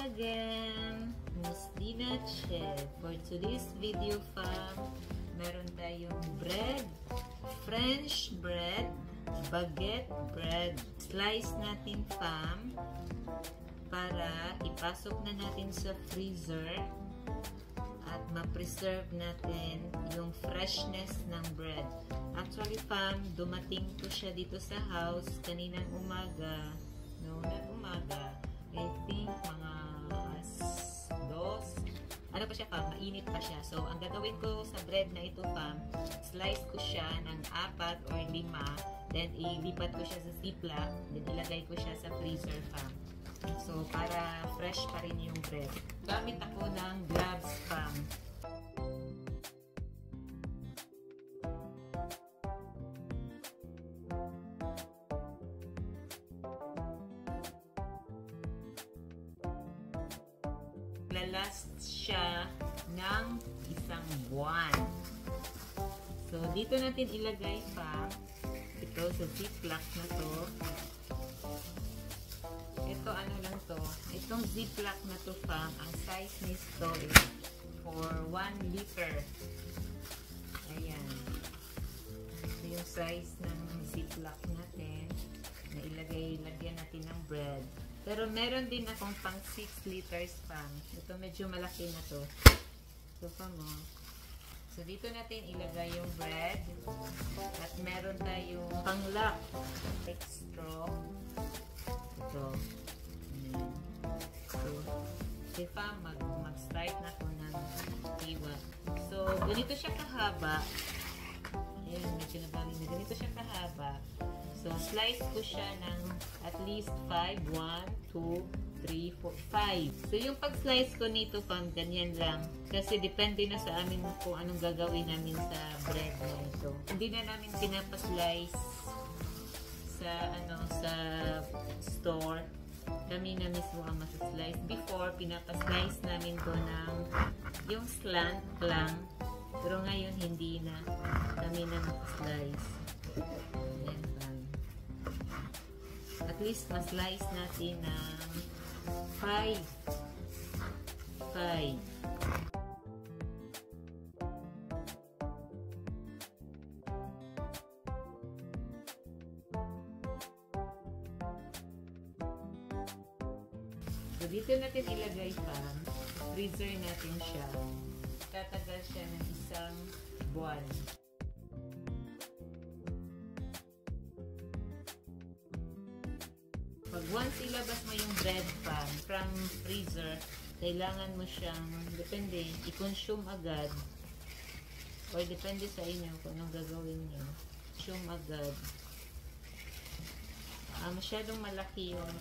again, Miss Dina Chef. For today's video, fam, meron tayong bread, French bread, baguette bread. Slice natin, fam, para ipasok na natin sa freezer at ma-preserve natin yung freshness ng bread. Actually, fam, dumating po siya dito sa house kaninang umaga. I think mga 2. Ano pa siya, fam? Mainit pa siya. So, ang gagawin ko sa bread na ito, fam, slice ko siya ng 4 or 5. Then, ilipat ko siya sa ziplock. Then, ilagay ko siya sa freezer, fam. So, para fresh pa rin yung bread. Gamit ako ng gloves, fam. Lalast siya ng 1 buwan. So, dito natin ilagay pa ito sa ziplock na to. Ito, ano lang to. Itong ziplock na to, fam, ang size nito is for 1 liter. Ayan. Ito yung size ng ziplock natin na lagyan natin ng bread. Pero meron din akong pang 6 liters, fam. Ito medyo malaki na to. So, fam, oh. So, dito natin ilagay yung bread. At meron tayong pang-lock. Straw. Ito. Ayan. So, okay, fam, mag-start na ko ng iwa. So, ganito siya kahaba. Ayan, medyo nabangin na. Ganito siya kahaba. So, slice ko siya ng at least 5. 1, 2, 3, 4, 5. So, yung pag-slice ko nito, fam, ganyan lang. Kasi depende na sa amin kung anong gagawin namin sa bread na ito. Hindi na namin pinapaslice sa, sa store. Kami na mismo ang masaslice. Before, pinapaslice namin to ng yung slant lang. Pero ngayon, hindi na. Kami na masaslice. Ayan, fam. At least, ma-slice natin ng 5. So, dito natin ilagay, fam. Freezer natin siya. Tatagal siya ng 1 buwan. Pag once ilabas mo yung bread, fam, from freezer, kailangan mo siyang, depende, i-consume agad. Or depende sa inyo kung anong gagawin nyo. Consume agad. Masyadong malaki yung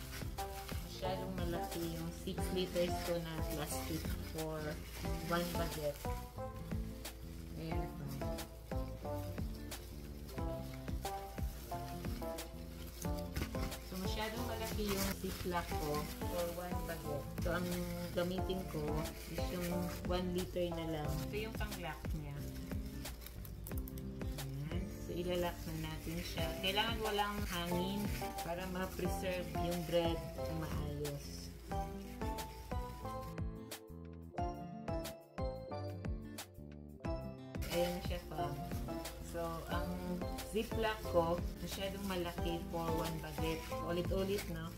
6 liters ko na plastic for 1 baguette. Ayan, fam. Masyadong malaki yung ziplock ko for 1 baguette. So, ang gamitin ko is yung 1 liter na lang. Ito yung pang-lock niya. Ayan. So, ilalock na natin siya. Kailangan walang hangin para ma-preserve yung bread na maayos. Ayan na siya, fam. So, ang ziplock ko, masyadong malaki for 1 baguette. Ulit-ulit, no?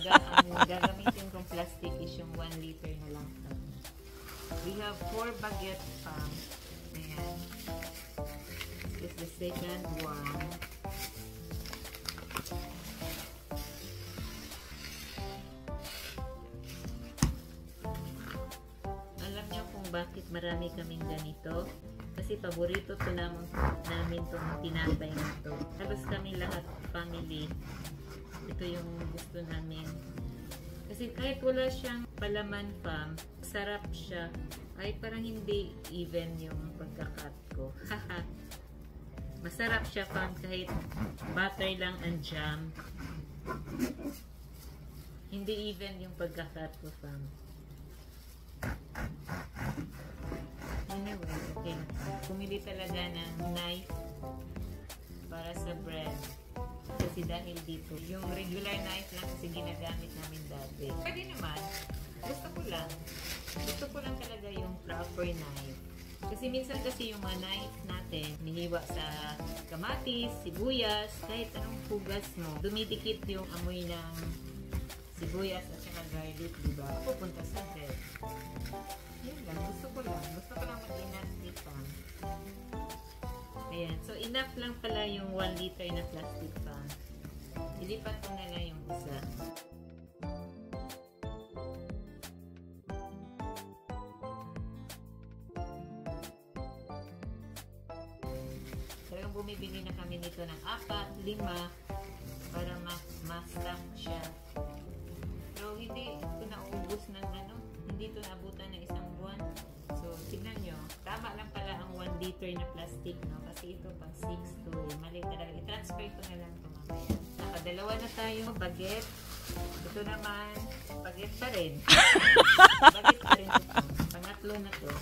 So, ang gagamitin kong plastic is yung 1 liter na lang. We have 4 baguette, fam. Ayan. This is the second one. Alam niyo kung bakit marami kaming ganito? Kasi paborito to namin itong tinapay na to. Halos kami lahat, family, ito yung gusto namin. Kasi kahit wala siyang palaman, fam, sarap siya. Ay, parang hindi even yung pagkakat ko. Haha. Masarap siya, fam, kahit butter lang ang jam. Hindi even yung pagkakat ko, fam. Anyway, okay. Pumili talaga ng knife para sa bread. Kasi dahil dito, yung regular knife lang kasi ginagamit namin dati. Pwede naman. Gusto ko lang talaga yung proper knife. Kasi minsan kasi yung mga knife natin, hinihiwa sa kamatis, sibuyas, kahit anong hugas mo, dumidikit yung amoy ng sibuyas at saka garlic, diba? Pupunta sa bread. Yun lang, gusto ko lang mag-inat dito. Ayan, so enough lang pala yung 1 liter na plastic pan. Ilipat ko na lang yung isa. Talagang bumibili na kami nito ng 4, 5 para ma-stack siya. Pero hindi ito nauubos ng hindi ito naabutan ng 1 buwan. So, tignan nyo. Tama lang pala ang 1 liter na plastic, no? Kasi ito pang 6 to mali talaga. I-transfer ko na lang ito mamaya. Nakadalawa na tayo. Baguette. Ito naman, baguette pa rin. Baguette pa rin ito. Pangatlo na to.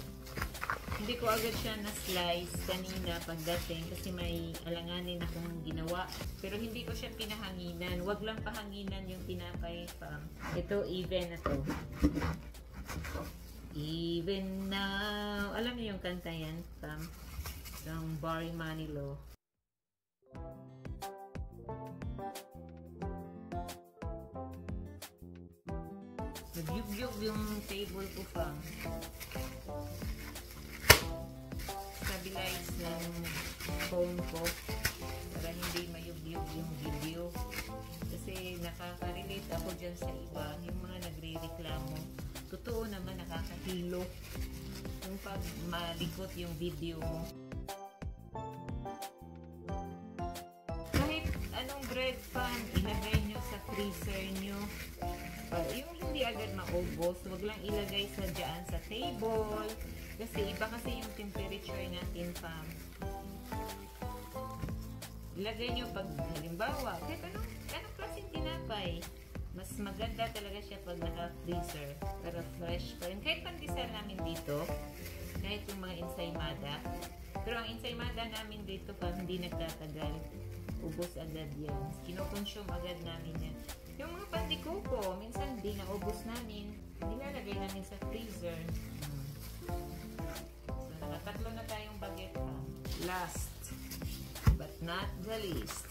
Hindi ko agad siya na-slice kanina pagdating kasi may alanganin akong ginawa. Pero hindi ko siya pinahanginan. Wag lang pahanginan yung tinapay pa. Ito, even na to. Even now. Alam niyo yung kanta yan, Pam? Ng Barry Manilow. Nagyugyug yung table ko, Pam. Stabilize ng phone ko para hindi mayugyug yung video. Kasi nakaka-relate ako dyan sa iba. Yung mga nagre-reklamo. Totoo naman nakakahilo yung pag malikot yung video mo. Kahit anong bread pan, ilagay nyo sa freezer nyo. Yung hindi agad maubos, wag lang ilagay sa dyan sa table. Kasi iba kasi yung temperature natin, Pam. Ilagay nyo pag halimbawa, kahit anong klaseng tinapay. Mas maganda talaga siya pag naka-freezer para fresh pa rin. Kahit pandesal namin dito, kahit yung mga ensaymada. Pero ang ensaymada namin dito pa hindi nagtatagal. Ubos agad yan. Kinoconsume agad namin yan. Yung mga pandikoko, minsan di naubos namin. Nilalagay namin sa freezer. So, nakatatlo na tayong baguette pa. Last, but not the least.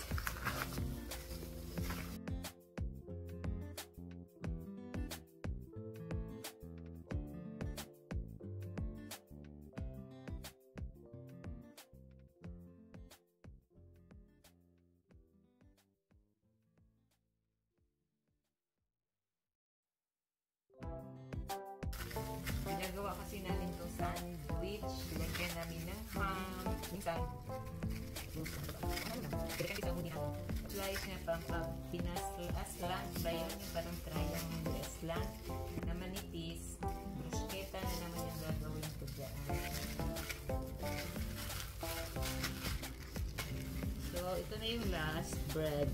Ginagawa kasi namin itong sandwich. Lagyan namin ng ham. Minsan, slice niya pang pinaslant ba yun? Yung parang triangle slant na manipis. Bruschetta na naman yung gagawin ko dyan. So, ito na yung last bread.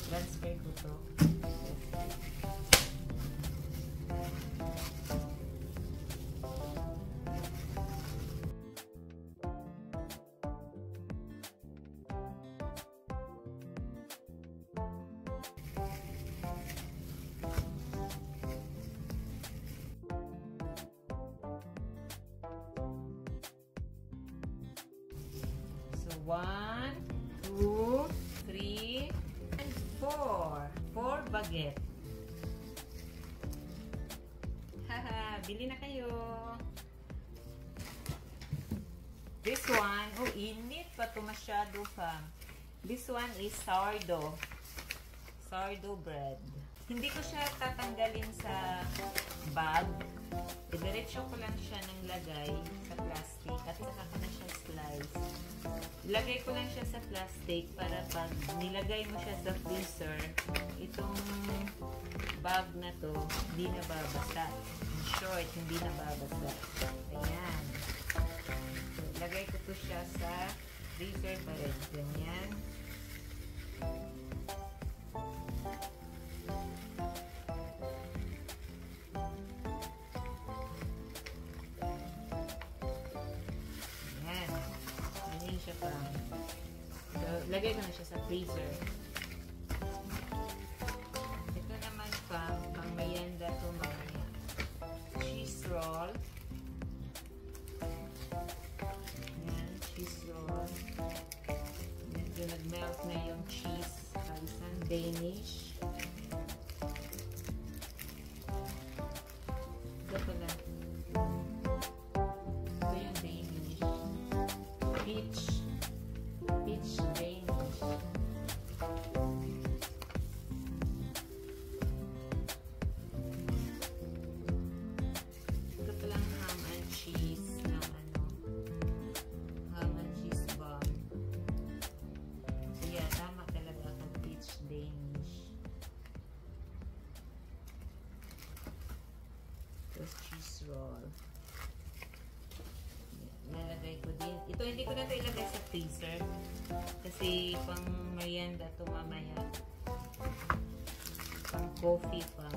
Transfer ko to. So 1, 2, 3, 4 baguette. Haha, bili na kayo. This one, oh, init pa to masyado, Pam. This one is sourdough. Sourdough bread. Hindi ko siya tatanggalin sa bag. Diretso ko lang siya ng lagay sa plastic at saka ko na siya slice. Ilagay ko lang siya sa plastic para pag nilagay mo siya sa freezer, itong bag na to, hindi na babasa. In short, hindi na babasa. Ayan. freezer para ganyan. Ayan. Ganyan siya pa. So, lagay ko na siya sa freezer. Ito naman pa, pang merienda to mamaya. Cheese roll. Ayan, cheese roll. Medyo nag-melt na yung cheese. Isang Danish. Ito pala. Ito yung Danish. Peach Danish. Ito palang ham and cheese na ham and cheese bun. So yeah, tama talaga ang peach Danish. Tapos cheese roll. Nalagay ko din. Ito hindi ko na ito ilagay sa freezer. Kasi pang merienda ito mamaya. Pang coffee pa.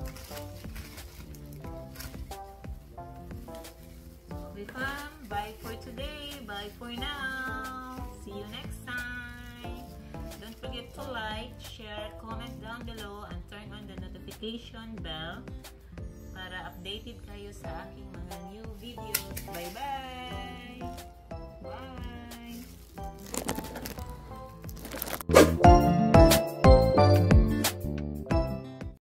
Okay fam, bye for today. Bye for now. See you next time. Don't forget to like, share, comment down below, and turn on the notification bell para updated kayo sa aking mga new videos. Bye bye!